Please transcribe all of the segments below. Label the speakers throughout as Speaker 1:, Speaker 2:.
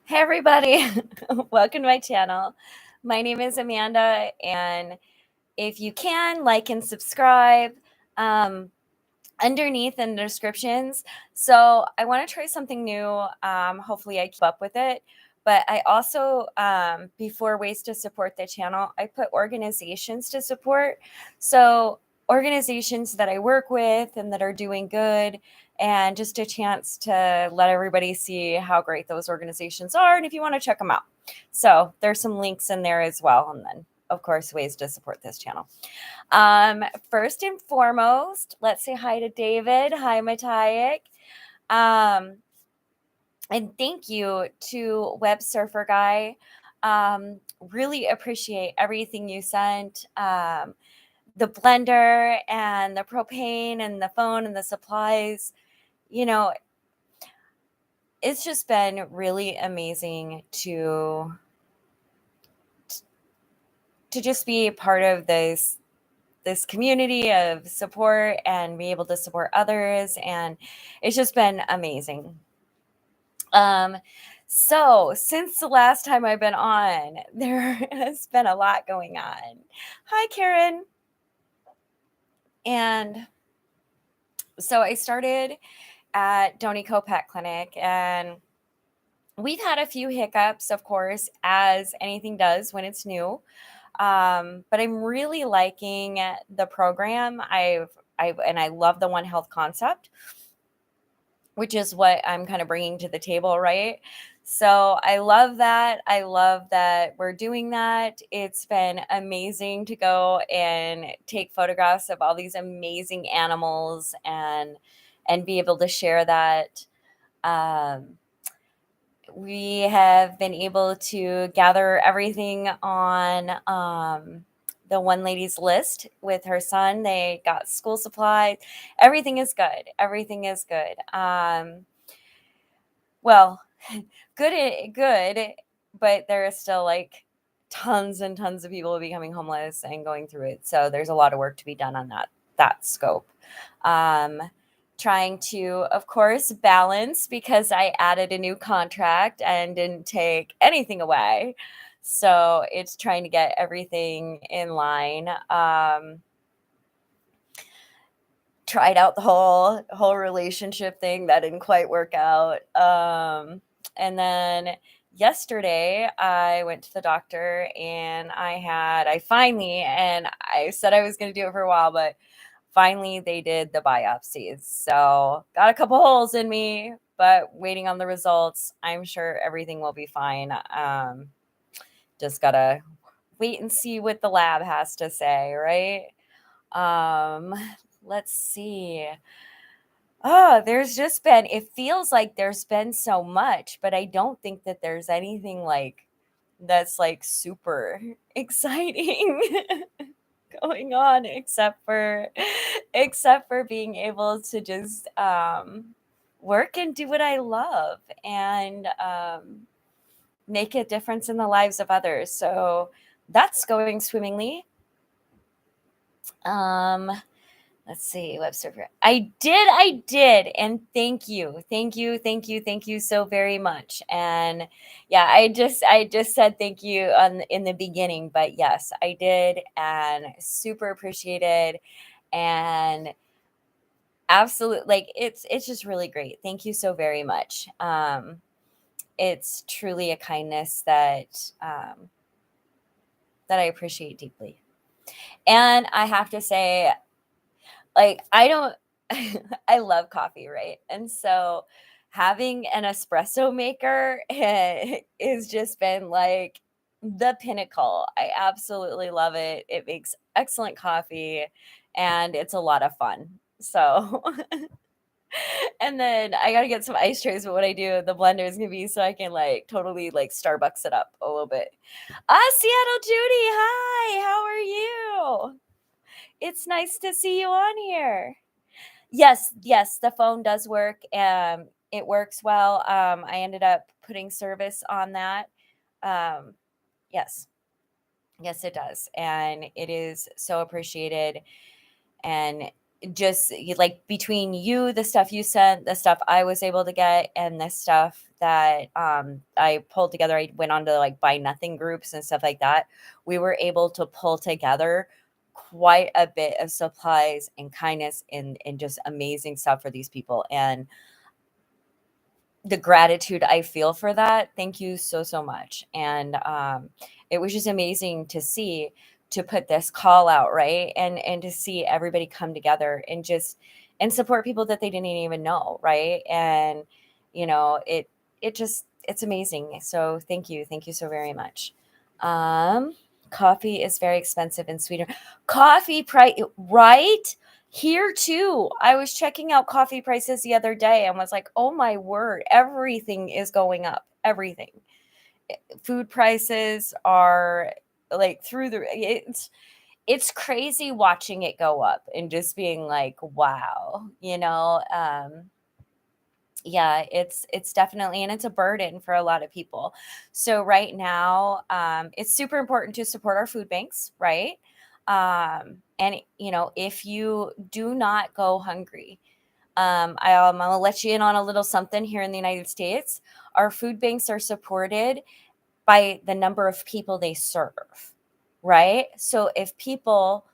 Speaker 1: Hey everybody, welcome to my channel. My name is Amanda, and if you can, like and subscribe underneath in the descriptions. So I want to try something new. Hopefully I keep up with it. But I also, before ways to support the channel, I put organizations to support. So organizations that I work with and that are doing good, and just a chance to let everybody see how great those organizations are and if you want to check them out. So there's some links in there as well. And then, of course, ways to support this channel. First and foremost, let's say hi to David. Hi, Matayek. Um, and thank you to Web Surfer Guy. Really appreciate everything you sent. The blender and the propane and the phone and the supplies. You know, it's just been really amazing to just be a part of this community of support and be able to support others, and it's just been amazing. So since the last time I've been on, there has been a lot going on. Hi, Karen. And so I started at Donico Pet Clinic, and we've had a few hiccups, of course, as anything does when it's new. But I'm really liking the program. I love the One Health concept, which is what I'm kind of bringing to the table, right? So I love that. I love that we're doing that. It's been amazing to go and take photographs of all these amazing animals and be able to share that. Um, we have been able to gather everything on the one lady's list with her son. They got school supplies. Everything is good. Everything is good. Well, good, but there are still like tons and tons of people becoming homeless and going through it. So there's a lot of work to be done on that scope. Um, Trying to, of course, balance because I added a new contract and didn't take anything away. So it's trying to get everything in line. Tried out the whole relationship thing. That didn't quite work out. And then yesterday I went to the doctor and I finally, and I said I was going to do it for a while, but finally they did the biopsies. So got a couple holes in me, but waiting on the results. I'm sure everything will be fine. Just gotta wait and see what the lab has to say, right? Um, let's see. Oh, there's just been, it feels like there's been so much, but I don't think that there's anything like that's like super exciting going on except for being able to just work and do what I love and make a difference in the lives of others. So that's going swimmingly. Um Let's see, web server. I did. And thank you. Thank you so very much. And yeah, I just said thank you in the beginning, but yes, I did and super appreciated and absolute like it's just really great. Thank you so very much. It's truly a kindness that I appreciate deeply. And I have to say, like, I don't I love coffee, right? And so having an espresso maker has just been like the pinnacle. I absolutely love it. It makes excellent coffee and it's a lot of fun. So, and then I got to get some ice trays, but what I do, the blender is going to be so I can like totally like Starbucks it up a little bit. Seattle Judy, hi, how are you? It's nice to see you on here. Yes, the phone does work. It works well. I ended up putting service on that. Um, yes, yes, it does, and it is so appreciated. And just like between you, the stuff you sent, the stuff I was able to get, and the stuff that I pulled together, I went on to like buy nothing groups and stuff like that. We were able to pull together quite a bit of supplies and kindness and just amazing stuff for these people. And the gratitude I feel for that. Thank you so, so much. And it was just amazing to see, to put this call out, right? And to see everybody come together and just and support people that they didn't even know, right? And it just it's amazing. So thank you. Thank you so very much. Um Coffee is very expensive in Sweden. Coffee price, right? Here too. I was checking out coffee prices the other day and was like, "Oh my word, everything is going up. Everything." Food prices are like through the it's crazy watching it go up and just being like, "Wow." Yeah, it's definitely, and it's a burden for a lot of people. So right now, it's super important to support our food banks, right? And if you do not go hungry, I'm gonna let you in on a little something here in the United States. Our food banks are supported by the number of people they serve, right? So if people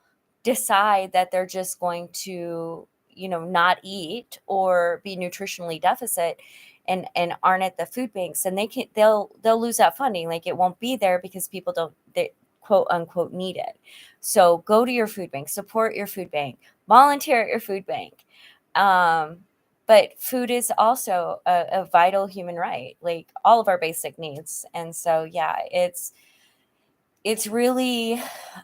Speaker 1: decide that they're just going to, not eat or be nutritionally deficit and aren't at the food banks, and they'll lose that funding. Like it won't be there because people don't, they quote unquote need it. So go to your food bank, support your food bank, volunteer at your food bank. Um, but food is also a vital human right, like all of our basic needs. And so, yeah, it's really,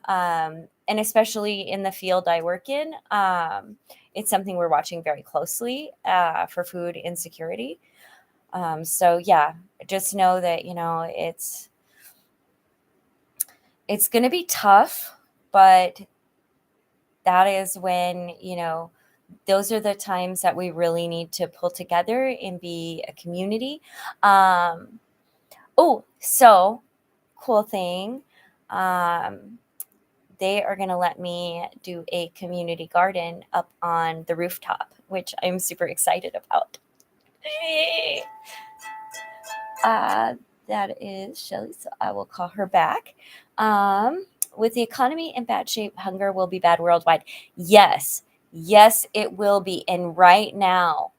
Speaker 1: and especially in the field I work in, it's something we're watching very closely for food insecurity. So yeah, just know that, it's going to be tough, but that is when, those are the times that we really need to pull together and be a community. Um, oh, so cool thing. Um, they are going to let me do a community garden up on the rooftop, which I'm super excited about. uh, that is Shelly, so I will call her back. With the economy in bad shape, hunger will be bad worldwide. Yes, yes, it will be. And right now,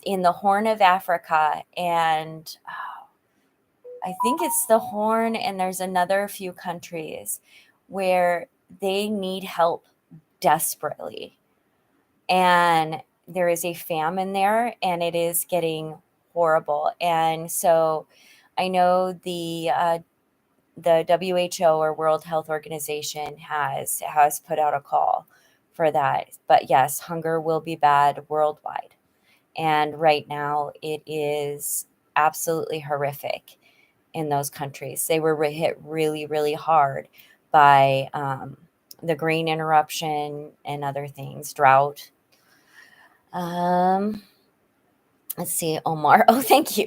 Speaker 1: in the Horn of Africa, and I think it's the Horn, and there's another few countries where they need help desperately. And there is a famine there, and it is getting horrible. And so I know the WHO, or World Health Organization, has put out a call for that. But yes, hunger will be bad worldwide. And right now it is absolutely horrific in those countries. They were hit really, really hard by the grain interruption and other things, drought. Um, let's see, Omar. Oh, thank you.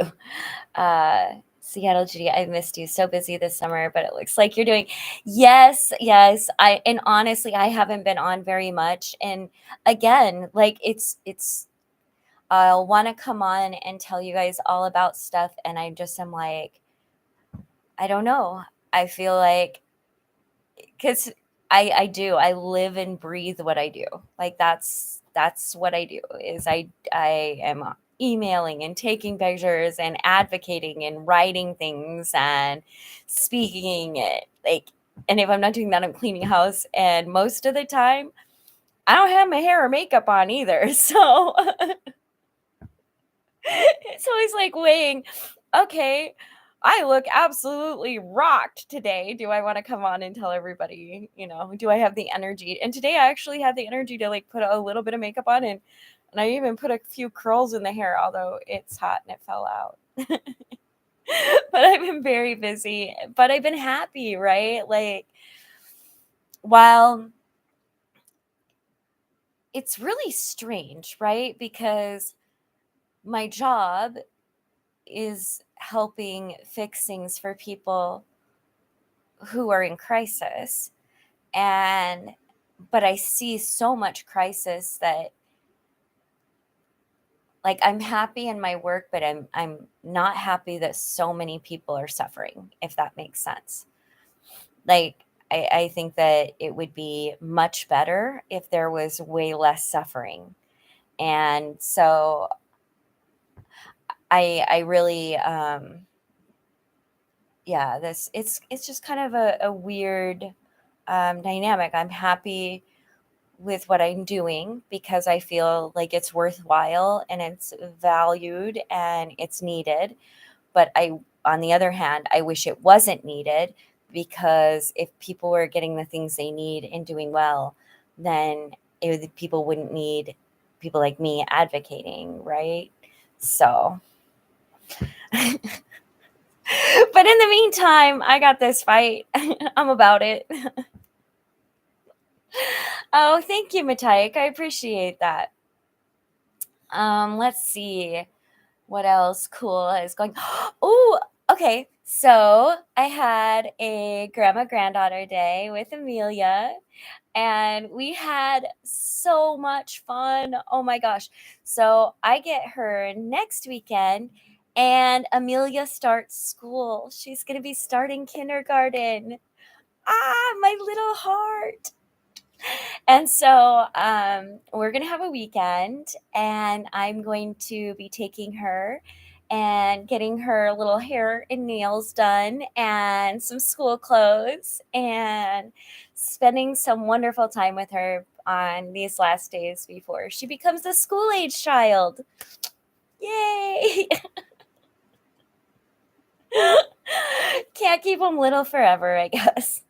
Speaker 1: Seattle Judy, I missed you. So busy this summer, but it looks like you're doing. Yes, yes. And honestly, I haven't been on very much. And again, like it's I'll want to come on and tell you guys all about stuff, and I just am like, I don't know. I feel like, because I do. I live and breathe what I do. Like that's what I do. Is I am emailing and taking pictures and advocating and writing things and speaking it. Like, and if I'm not doing that, I'm cleaning house. And most of the time, I don't have my hair or makeup on either. So it's always like weighing, okay, I look absolutely rocked today. Do I want to come on and tell everybody, do I have the energy? And today I actually had the energy to like put a little bit of makeup on, and I even put a few curls in the hair, although it's hot and it fell out. But I've been very busy, but I've been happy, right? Like, while it's really strange, right? Because my job is helping fix things for people who are in crisis. And but I see so much crisis that, like, I'm happy in my work, but I'm not happy that so many people are suffering, if that makes sense. Like, I think that it would be much better if there was way less suffering. And so I really yeah, this it's just kind of a weird dynamic. I'm happy with what I'm doing because I feel like it's worthwhile and it's valued and it's needed. But on the other hand, I wish it wasn't needed, because if people were getting the things they need and doing well, then people wouldn't need people like me advocating, right? So, but in the meantime, I got this fight. I'm about it. Oh, thank you, Mataik. I appreciate that. Let's see what else cool is going. Oh, okay. So I had a grandma granddaughter day with Amelia, and we had so much fun. Oh my gosh. So I get her next weekend, and Amelia starts school. She's going to be starting kindergarten. Ah, my little heart. And so we're going to have a weekend, and I'm going to be taking her and getting her little hair and nails done and some school clothes, and spending some wonderful time with her on these last days before she becomes a school age child. Yay! Can't keep them little forever, I guess.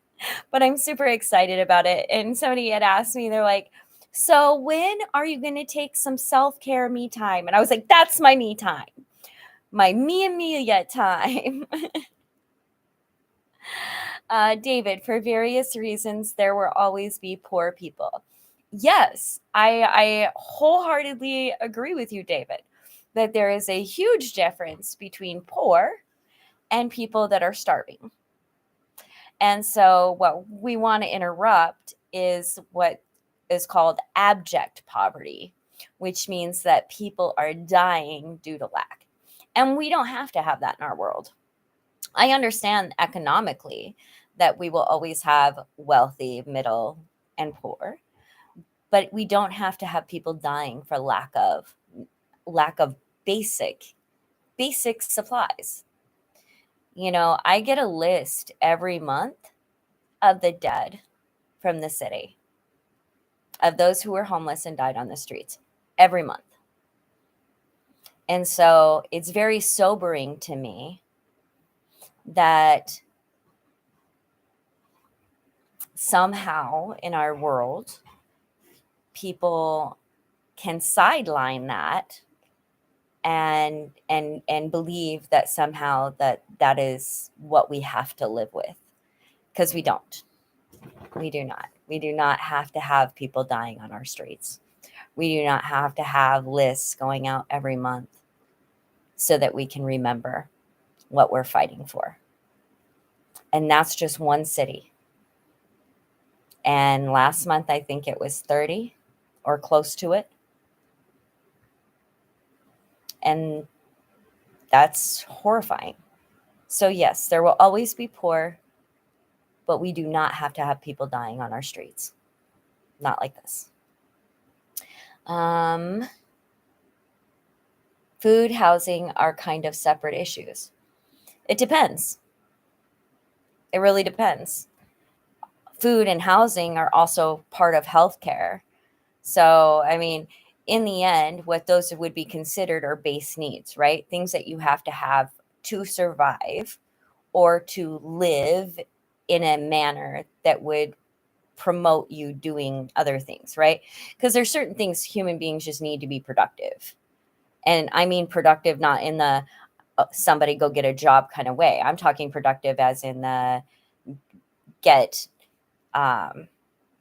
Speaker 1: But I'm super excited about it. And somebody had asked me, they're like, so when are you going to take some self-care me time? And I was like, that's my me time, my me Amelia time. David, for various reasons, there will always be poor people. Yes, I wholeheartedly agree with you, David, that there is a huge difference between poor and people that are starving. And so, what we want to interrupt is what is called abject poverty, which means that people are dying due to lack. And we don't have to have that in our world. I understand economically that we will always have wealthy, middle, and poor, but we don't have to have people dying for lack of basic supplies. I get a list every month of the dead from the city, of those who were homeless and died on the streets every month. And so it's very sobering to me that somehow in our world, people can sideline that and believe that somehow that is what we have to live with, because we don't. We do not. We do not have to have people dying on our streets. We do not have to have lists going out every month so that we can remember what we're fighting for. And that's just one city. And last month, I think it was 30 or close to it. And that's horrifying. So, yes, there will always be poor, but we do not have to have people dying on our streets. Not like this. Food, housing are kind of separate issues. It depends. It really depends. Food and housing are also part of healthcare. So, I mean, in the end, what those would be considered are base needs, right? Things that you have to have to survive or to live in a manner that would promote you doing other things, right? Because there's certain things human beings just need to be productive. And I mean productive not in the somebody go get a job kind of way. I'm talking productive as in the get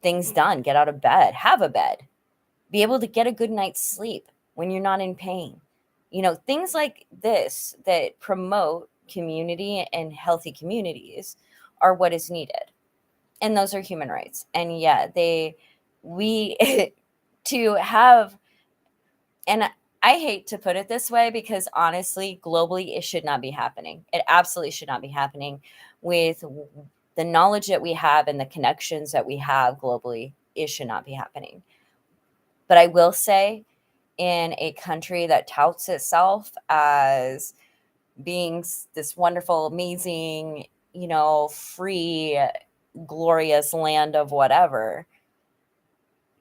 Speaker 1: things done, get out of bed, have a bed, be able to get a good night's sleep when you're not in pain. Things like this that promote community and healthy communities are what is needed. And those are human rights. And yeah, we to have, and I hate to put it this way because honestly, globally, it should not be happening. It absolutely should not be happening with the knowledge that we have and the connections that we have globally. It should not be happening. But I will say, in a country that touts itself as being this wonderful, amazing, free, glorious land of whatever,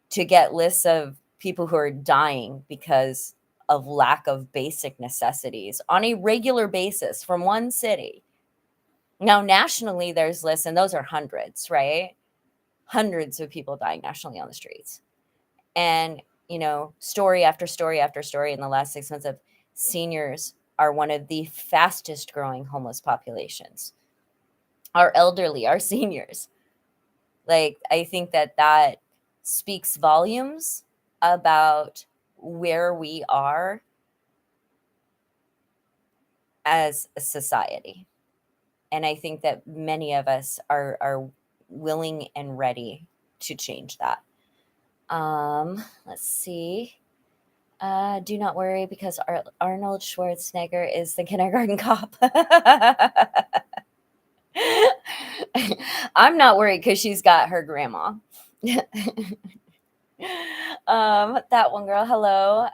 Speaker 1: to get lists of people who are dying because of lack of basic necessities on a regular basis from one city. Now, nationally, there's lists, and those are hundreds, right? Hundreds of people dying nationally on the streets. And, story after story after story in the last 6 months of seniors are one of the fastest growing homeless populations. Our elderly, our seniors. Like, I think that speaks volumes about where we are as a society. And I think that many of us are willing and ready to change that. Let's see. Do not worry because Arnold Schwarzenegger is the kindergarten cop. I'm not worried because she's got her grandma. That one girl. Hello.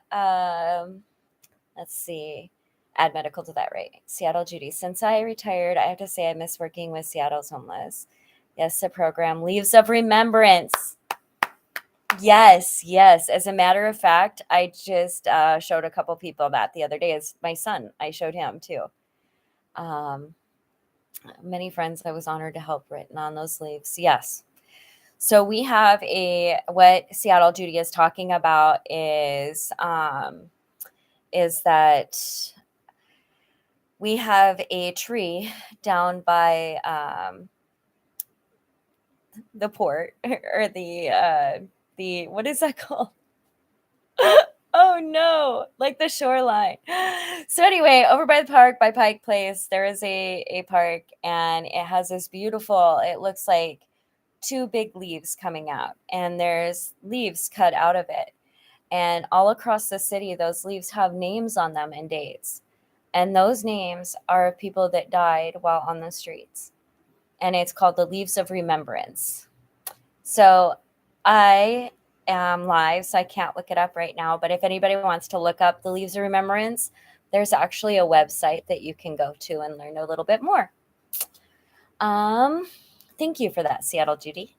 Speaker 1: Let's see. Add medical to that, right? Seattle Judy. Since I retired, I have to say I miss working with Seattle's homeless. Yes, the program Leaves of Remembrance. Yes. As a matter of fact, I just showed a couple people that the other day. Is my son. I showed him too. Many friends I was honored to help written on those leaves. Yes. So we have what Seattle Judy is talking about is that we have a tree down by the port or the what is that called? Oh no, like the shoreline. So anyway, over by the park, by Pike Place, there is a park, and it has this beautiful, it looks like two big leaves coming out, and there's leaves cut out of it. And all across the city, those leaves have names on them and dates. And those names are of people that died while on the streets. And it's called the Leaves of Remembrance. So I am live, so I can't look it up right now. But if anybody wants to look up the Leaves of Remembrance, there's actually a website that you can go to and learn a little bit more. Thank you for that, Seattle Judy.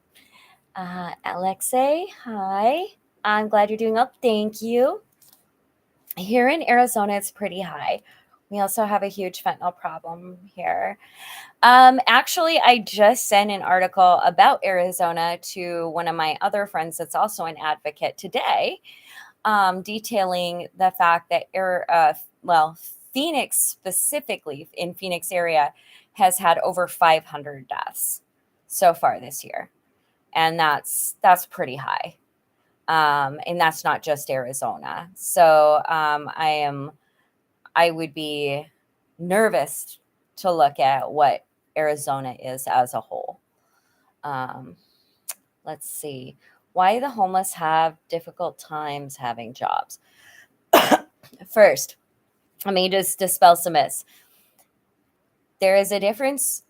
Speaker 1: Alexei, hi. I'm glad you're doing well. Thank you. Here in Arizona, it's pretty high. We also have a huge fentanyl problem here. Actually, I just sent an article about Arizona to one of my other friends that's also an advocate today, detailing the fact that Phoenix specifically, in Phoenix area, has had over 500 deaths so far this year. And that's pretty high. And that's not just Arizona. So I would be nervous to look at what Arizona is as a whole. Let's see. Why the homeless have difficult times having jobs. First, let me just dispel some myths. There is a difference.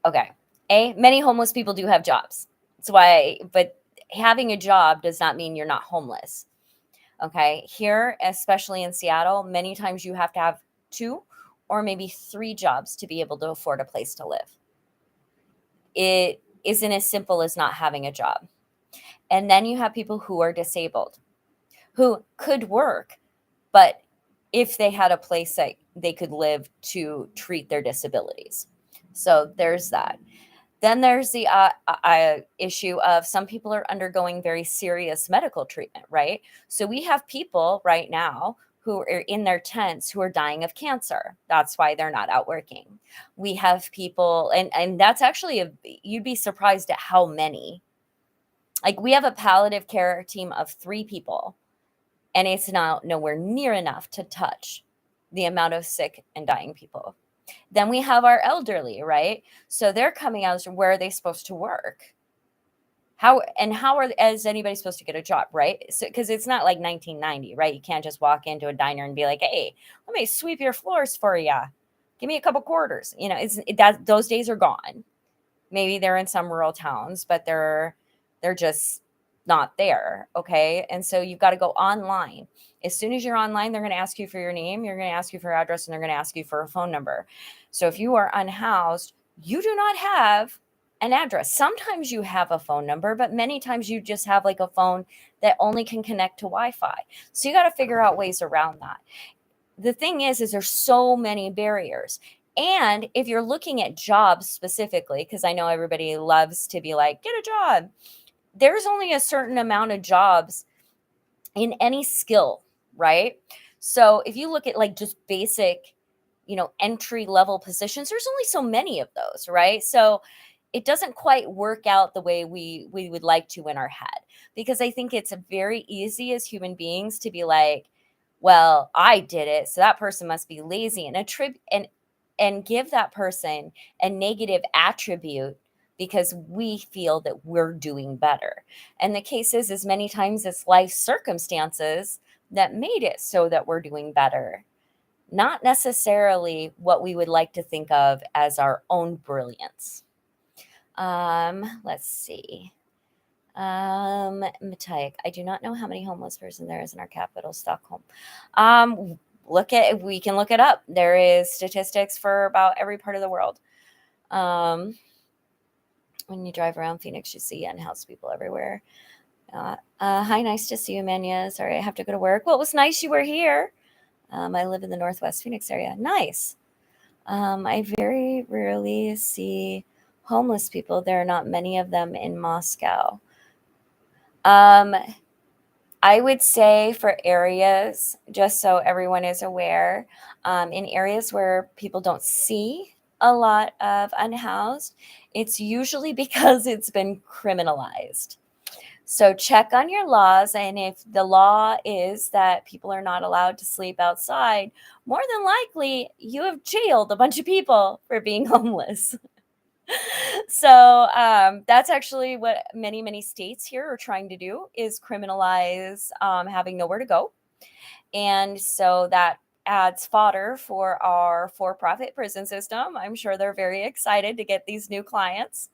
Speaker 1: Okay. Many homeless people do have jobs. That's why, but having a job does not mean you're not homeless. Okay. Here, especially in Seattle, many times you have to have 2 or maybe 3 jobs to be able to afford a place to live. It isn't as simple as not having a job. And then you have people who are disabled, who could work, but if they had a place that they could live to treat their disabilities. So there's that. Then there's the issue of some people are undergoing very serious medical treatment, right? So we have people right now who are in their tents who are dying of cancer. That's why they're not out working. We have people, and that's actually, you'd be surprised at how many. Like, we have a palliative care team of 3 people, and it's now nowhere near enough to touch the amount of sick and dying people. Then we have our elderly, right? So they're coming out. Where are they supposed to work? is anybody supposed to get a job, right? So, because it's not like 1990, right? You can't just walk into a diner and be like, "Hey, let me sweep your floors for you. Give me a couple quarters." That those days are gone. Maybe they're in some rural towns, but they're just not there. Okay. And so you've got to go online. As soon as you're online, they're going to ask you for your name, you're going to ask you for your address, and they're going to ask you for a phone number. So if you are unhoused, you do not have an address. Sometimes you have a phone number, but many times you just have like a phone that only can connect to Wi-Fi. So you got to figure out ways around that. The thing is there's so many barriers. And if you're looking at jobs specifically, because I know everybody loves to be like, get a job, there's only a certain amount of jobs in any skill, right? So if you look at like just basic, entry level positions, there's only so many of those, right? So it doesn't quite work out the way we would like to in our head, because I think it's very easy as human beings to be like, well, I did it, so that person must be lazy, and give that person a negative attribute because we feel that we're doing better. And the case is many times it's life circumstances that made it so that we're doing better, not necessarily what we would like to think of as our own brilliance. Let's see. Matayek, I do not know how many homeless person there is in our capital, Stockholm. We can look it up. There is statistics for about every part of the world. When you drive around Phoenix, you see unhoused people everywhere. Hi, nice to see you, Manya. Sorry, I have to go to work. Well, it was nice you were here. I live in the Northwest Phoenix area. Nice. I very rarely see homeless people. There are not many of them in Moscow. I would say for areas, just so everyone is aware, in areas where people don't see a lot of unhoused, it's usually because it's been criminalized. So check on your laws, and if the law is that people are not allowed to sleep outside, more than likely you have jailed a bunch of people for being homeless. So that's actually what many states here are trying to do, is criminalize having nowhere to go. And so that adds fodder for our for-profit prison system. I'm sure they're very excited to get these new clients.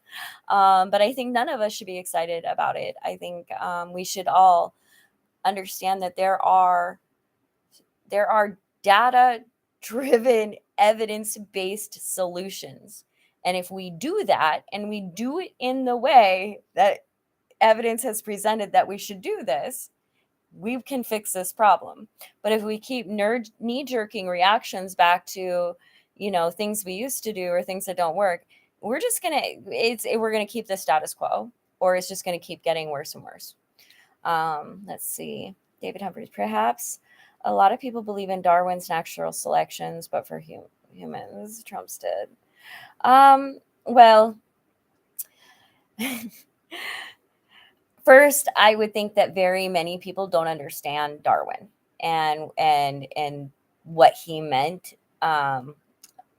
Speaker 1: But I think none of us should be excited about it. I think we should all understand that there are data-driven, evidence-based solutions. And if we do that, and we do it in the way that evidence has presented that we should do this, we can fix this problem. But if we keep knee-jerking reactions back to, things we used to do or things that don't work, we're gonna keep the status quo, or it's just gonna keep getting worse and worse. Let's see. David Humphreys, perhaps a lot of people believe in Darwin's natural selections, but for humans, Trump's did. Well, first, I would think that very many people don't understand Darwin and what he meant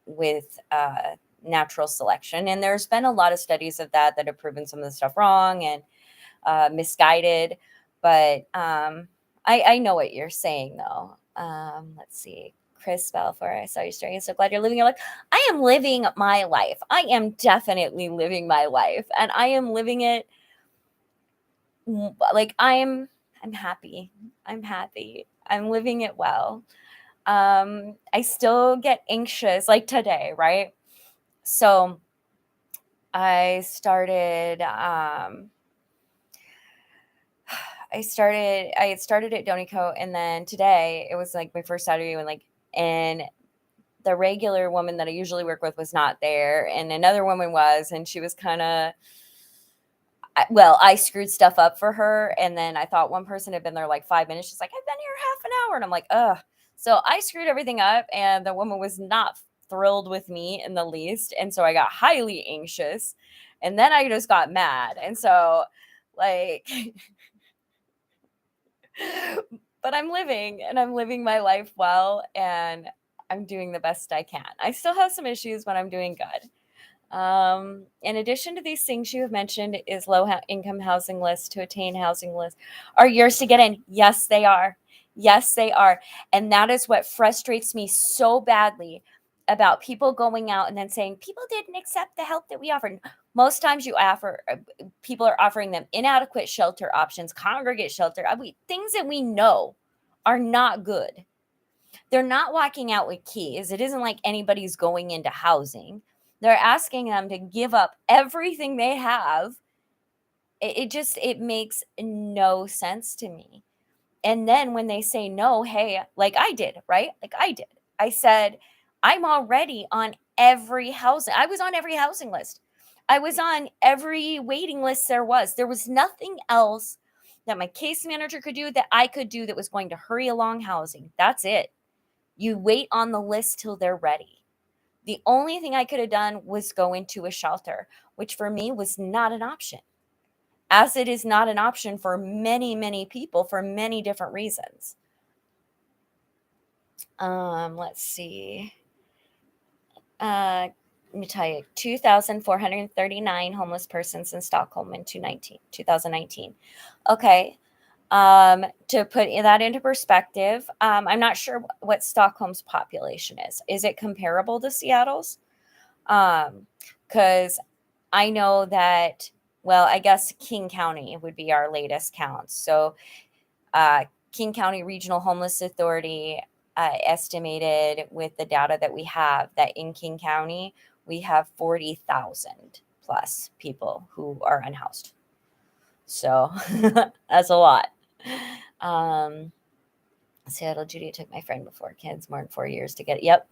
Speaker 1: with natural selection. And there's been a lot of studies of that have proven some of the stuff wrong and misguided. But I know what you're saying, though. Let's see. Chris Balfour, I saw your story. I'm so glad you're living your life. I am living my life. I am definitely living my life. And I am living it like I'm happy. I'm happy. I'm living it well. I still get anxious, like today, right? So I started I had started at Donico, and then today it was like my first Saturday and the regular woman that I usually work with was not there, and another woman was, and she was kind of, I screwed stuff up for her, and then I thought one person had been there like 5 minutes. She's like, I've been here half an hour, and I'm like, ugh. So I screwed everything up, and the woman was not thrilled with me in the least, and so I got highly anxious, and then I just got mad, and so like. But I'm living my life well, and I'm doing the best I can. I still have some issues, but I'm doing good. In addition to these things you have mentioned, is income housing lists to attain housing lists are yours to get in. Yes, they are. Yes, they are. And that is what frustrates me so badly about people going out and then saying people didn't accept the help that we offered. Most times people are offering them inadequate shelter options, congregate shelter, things that we know are not good. They're not walking out with keys. It isn't like anybody's going into housing. They're asking them to give up everything they have. It makes no sense to me. And then when they say no, hey, like I did, right? Like I did. I said, I'm already on every housing. I was on every housing list. I was on every waiting list there was. There was nothing else that my case manager could do that I could do that was going to hurry along housing. That's it. You wait on the list till they're ready. The only thing I could have done was go into a shelter, which for me was not an option, as it is not an option for many, many people for many different reasons. Let's see. Let me tell you, 2,439 homeless persons in Stockholm in 2019. Okay. To put that into perspective, I'm not sure what Stockholm's population is. Is it comparable to Seattle's? Because I know that, well, I guess King County would be our latest count. So, King County Regional Homeless Authority estimated with the data that we have that in King County, we have 40,000 plus people who are unhoused. So that's a lot. Seattle, Judy took my friend before kids, more than 4 years to get it. Yep.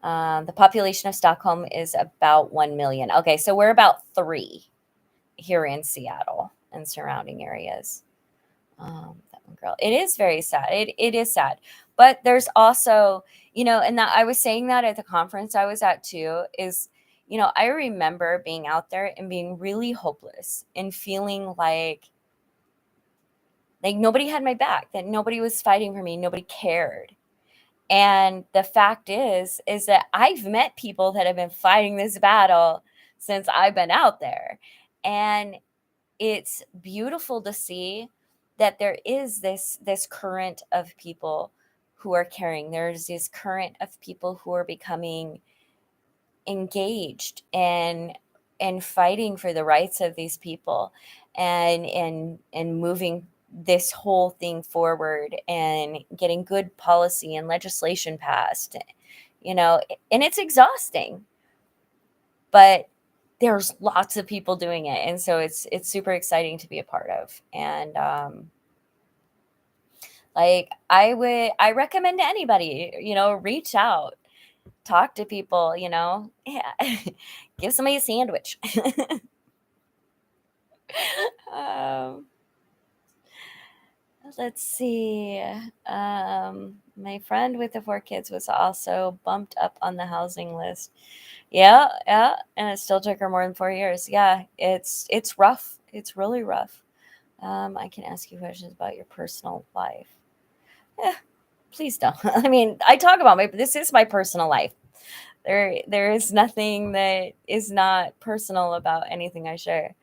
Speaker 1: The population of Stockholm is about 1 million. Okay, so we're about 3 here in Seattle and surrounding areas. That one girl. It is very sad. It is sad. But there's also, and that I was saying that at the conference I was at too, is, I remember being out there and being really hopeless and feeling like nobody had my back, that nobody was fighting for me, nobody cared. And the fact is that I've met people that have been fighting this battle since I've been out there. And it's beautiful to see that there is this current of people who are caring. There's this current of people who are becoming engaged and fighting for the rights of these people and moving this whole thing forward and getting good policy and legislation passed, and it's exhausting, but there's lots of people doing it. And so it's super exciting to be a part of. And I recommend to anybody, reach out, talk to people, yeah. Give somebody a sandwich. um, let's see. My friend with the 4 kids was also bumped up on the housing list. Yeah, and it still took her more than 4 years. Yeah, it's rough. It's really rough. I can ask you questions about your personal life. Yeah, please don't. I mean, I talk about this is my personal life. There is nothing that is not personal about anything I share.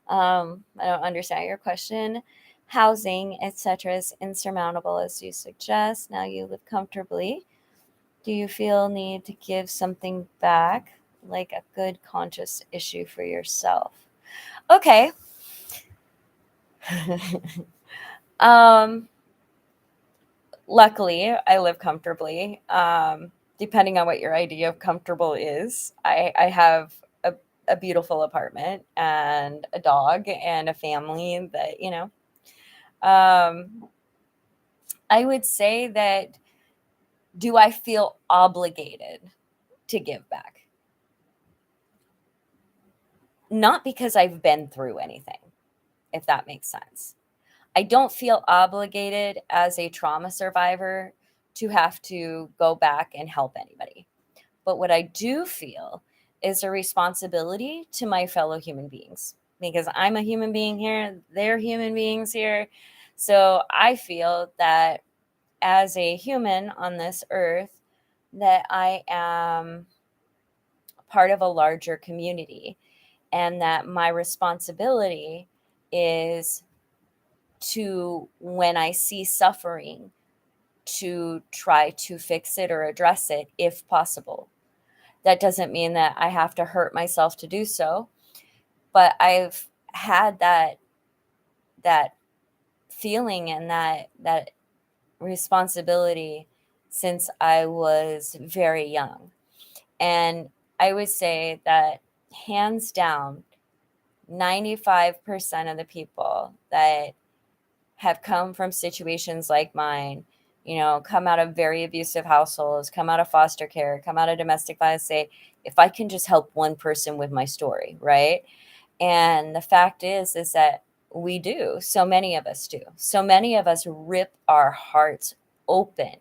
Speaker 1: I don't understand your question. Housing, etc., is insurmountable as you suggest. Now you live comfortably. Do you feel need to give something back, like a good conscious issue for yourself? Okay. Luckily, I live comfortably. Depending on what your idea of comfortable is, I have a beautiful apartment and a dog and a family that, I would say that, do I feel obligated to give back? Not because I've been through anything, if that makes sense. I don't feel obligated as a trauma survivor to have to go back and help anybody. But what I do feel is a responsibility to my fellow human beings, because I'm a human being here, they're human beings here. So I feel that as a human on this earth, that I am part of a larger community, and that my responsibility is to, when I see suffering, to try to fix it or address it if possible. That doesn't mean that I have to hurt myself to do so, but I've had that feeling and that responsibility since I was very young. And I would say that hands down, 95% of the people that have come from situations like mine, come out of very abusive households, come out of foster care, come out of domestic violence, say, if I can just help one person with my story, right? And the fact is that we do. So many of us do. So many of us rip our hearts open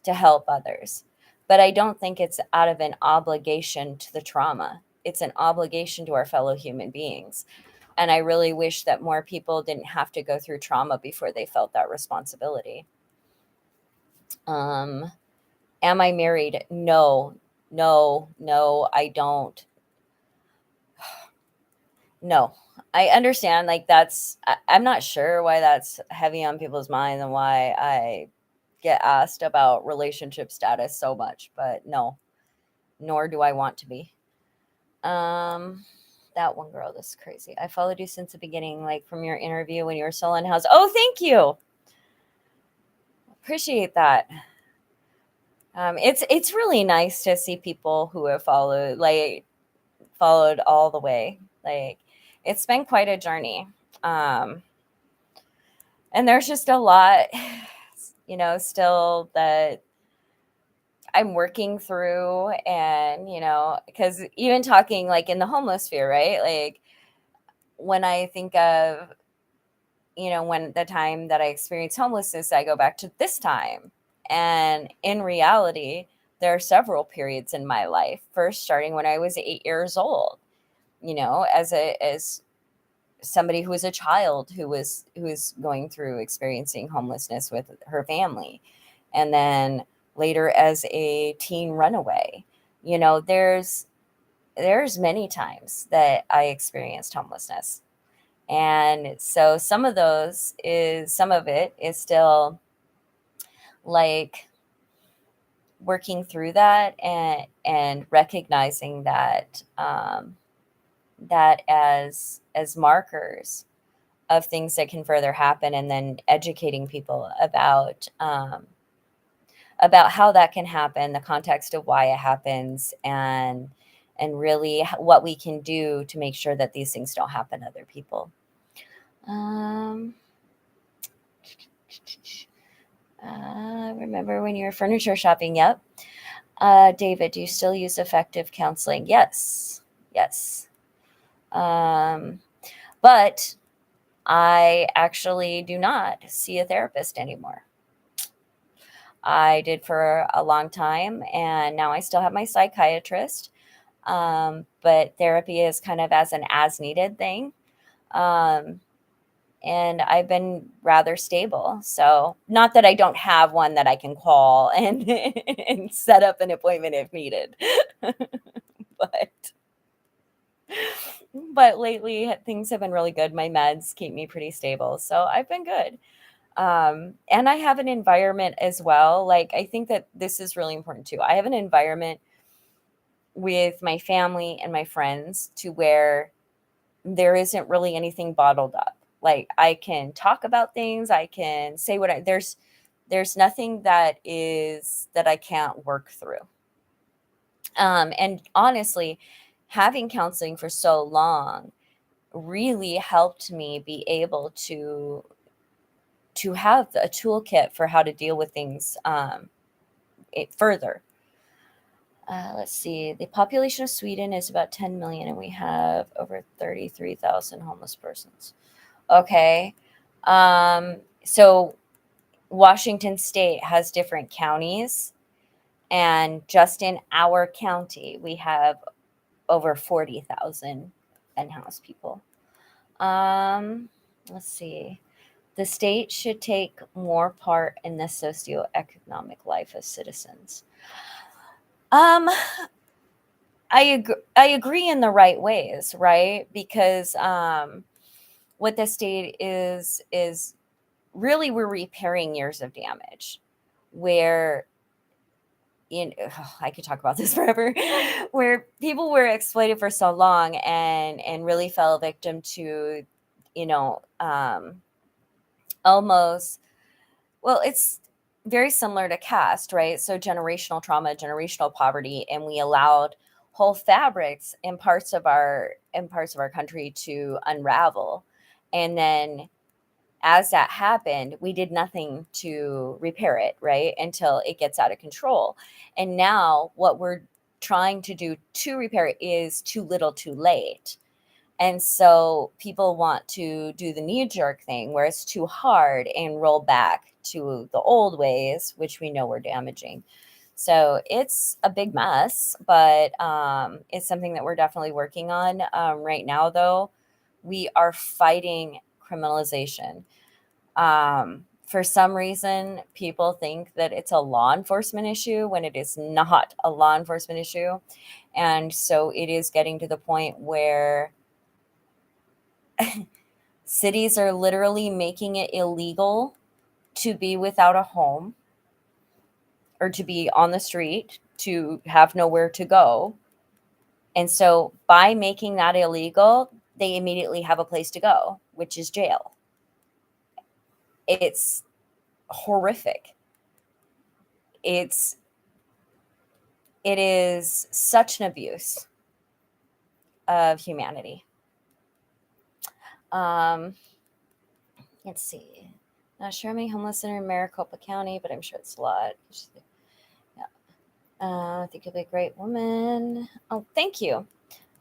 Speaker 1: to help others. But I don't think it's out of an obligation to the trauma. It's an obligation to our fellow human beings. And I really wish that more people didn't have to go through trauma before they felt that responsibility. Am I married? No, I don't. No, I understand. Like, I'm not sure why that's heavy on people's minds and why I get asked about relationship status so much, but no, nor do I want to be. That one girl, this is crazy. I followed you since the beginning, like from your interview when you were still in house. Oh, thank you. Appreciate that. It's really nice to see people who have followed all the way. Like, it's been quite a journey. And there's just a lot, still that I'm working through. And, because even talking like in the homeless sphere, right? Like, when I think of, when the time that I experienced homelessness, I go back to this time. And in reality, there are several periods in my life. First, starting when I was 8 years old, as somebody who was a child who was going through experiencing homelessness with her family, and then later as a teen runaway. There's many times that I experienced homelessness. And so some of it is still like working through that, and recognizing that that as markers of things that can further happen, and then educating people about how that can happen, the context of why it happens, and really what we can do to make sure that these things don't happen to other people. Remember when you were furniture shopping? Yep. David, do you still use effective counseling? Yes. But I actually do not see a therapist anymore. I did for a long time, and now I still have my psychiatrist. But therapy is kind of as an as-needed thing. And I've been rather stable. So, not that I don't have one that I can call and and set up an appointment if needed. But lately things have been really good. My meds keep me pretty stable. So, I've been good. And I have an environment as well. Like, I think that this is really important too. I have an environment with my family and my friends to where there isn't really anything bottled up. Like, I can talk about things. I can say there's nothing that I can't work through. And honestly, having counseling for so long really helped me be able to have a toolkit for how to deal with things further. Let's see. The population of Sweden is about 10 million, and we have over 33,000 homeless persons. Okay. So Washington State has different counties, and just in our county, we have over 40,000 in-house people. Let's see. The state should take more part in the socioeconomic life of citizens. I agree in the right ways, right? Because what the state is really, we're repairing years of damage, where I could talk about this forever, where people were exploited for so long and really fell victim to, you know, almost, well, it's very similar to caste, right? So generational trauma, generational poverty, and we allowed whole fabrics in parts of our country to unravel. And then as that happened, we did nothing to repair it, right? Until it gets out of control. And now what we're trying to do to repair it is too little too late. And so people want to do the knee jerk thing where it's too hard and roll back to the old ways, which we know were damaging. So it's a big mess, but it's something that we're definitely working on. Right now, though, we are fighting criminalization. For some reason, people think that it's a law enforcement issue when it is not a law enforcement issue. And so it is getting to the point where cities are literally making it illegal to be without a home or to be on the street, to have nowhere to go. And so by making that illegal, they immediately have a place to go, which is jail. It's horrific. It's it is such an abuse of humanity. Um, let's see. Not sure how many homeless are in Maricopa County, but I'm sure it's a lot. Yeah. I think you'll be a great woman. Oh, thank you.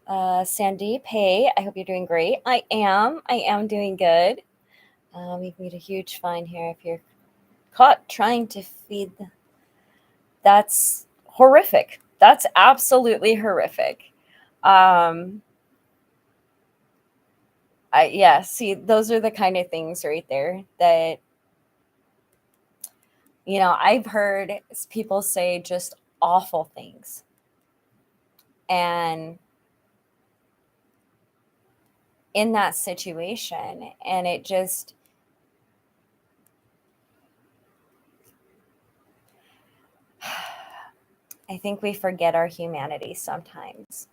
Speaker 1: Sandeep, hey, I hope you're doing great. I am. I am doing good. You can get a huge fine here if you're caught trying to feed. That's horrific. That's absolutely horrific. Um, yeah, see, those are the kind of things right there that, I've heard people say just awful things. And in that situation, and it just, I think we forget our humanity sometimes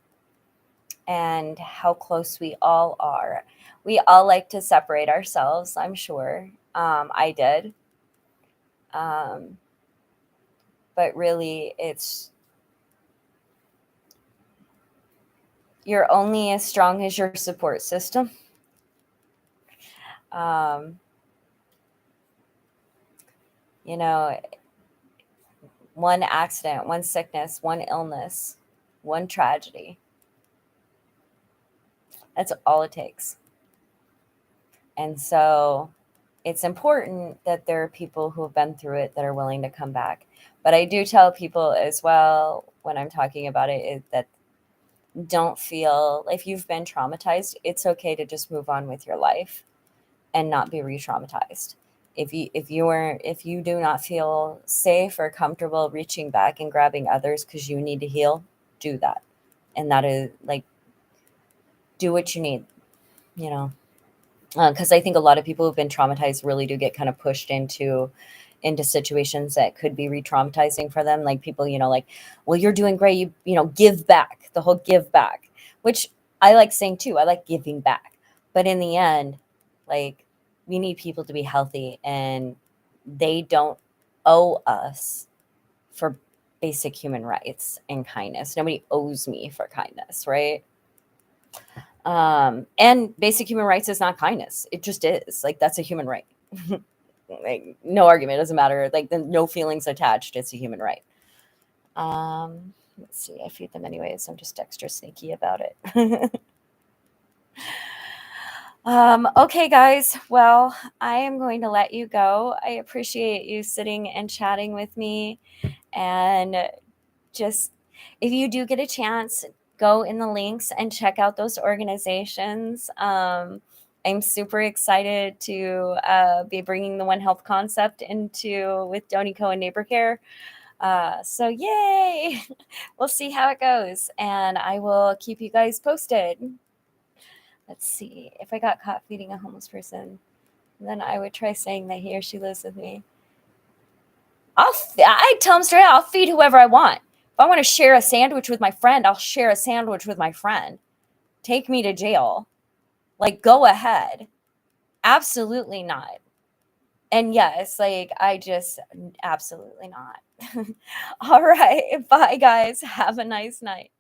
Speaker 1: and how close we all are. We all like to separate ourselves, I'm sure. I did. Um, but really, you're only as strong as your support system. Um, you know, one accident, one sickness, one illness, one tragedy. That's all it takes. And so it's important that there are people who have been through it that are willing to come back. But I do tell people as well when I'm talking about it is that don't feel, if you've been traumatized, it's okay to just move on with your life and not be re-traumatized. If you do not feel safe or comfortable reaching back and grabbing others because you need to heal, do that. And that is like, do what you need, you know. Because I think a lot of people who've been traumatized really do get kind of pushed into situations that could be re-traumatizing for them. Like people, like, well, you're doing great. Give back, the whole give back, which I like saying too. I like giving back. But in the end, like, we need people to be healthy, and they don't owe us for basic human rights and kindness. Nobody owes me for kindness, right? And basic human rights is not kindness. It just is. Like, that's a human right. Like, no argument. It doesn't matter. Like, no feelings attached. It's a human right. Let's see. I feed them anyways. I'm just extra sneaky about it. Okay, guys. Well, I am going to let you go. I appreciate you sitting and chatting with me. And just, if you do get a chance, go in the links and check out those organizations. I'm super excited to be bringing the One Health concept into with Donico and Neighbor Care. So yay! We'll see how it goes, and I will keep you guys posted. Let's see. If I got caught feeding a homeless person, then I would try saying that he or she lives with me. I tell them straight out, I'll feed whoever I want. If I want to share a sandwich with my friend, I'll share a sandwich with my friend. Take me to jail. Like, go ahead. Absolutely not. And yes, like, I just absolutely not. All right. Bye, guys. Have a nice night.